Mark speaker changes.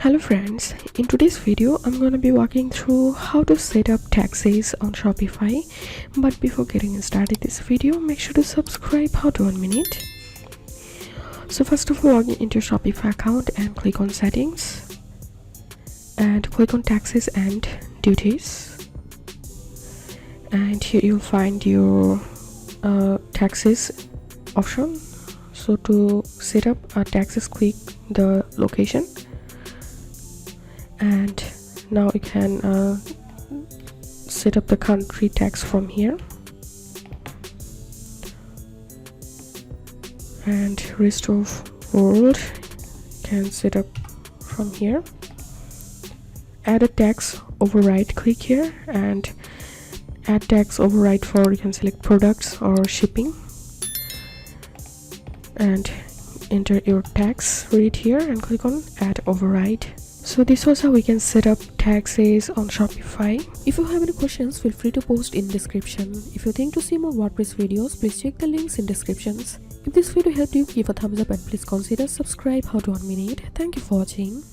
Speaker 1: Hello friends, in today's video I'm going to be walking through how to set up taxes on Shopify. But before getting started this video, make sure to subscribe. How to 1 minute. So first of all, log into your Shopify account and click on settings and click on taxes and duties, and here you'll find your taxes option. So to set up taxes, click the location, and now you can set up the country tax from here, and rest of world can set up from here. Add a tax override, click here and add tax override for, you can select products or shipping and enter your tax rate here and click on add override. So this was how we can set up taxes on Shopify. If you have any questions, feel free to post in description. If you think to see more WordPress videos, please check the links in descriptions. If this video helped you, give a thumbs up and please consider subscribe. How to 1 minute. Thank you for watching.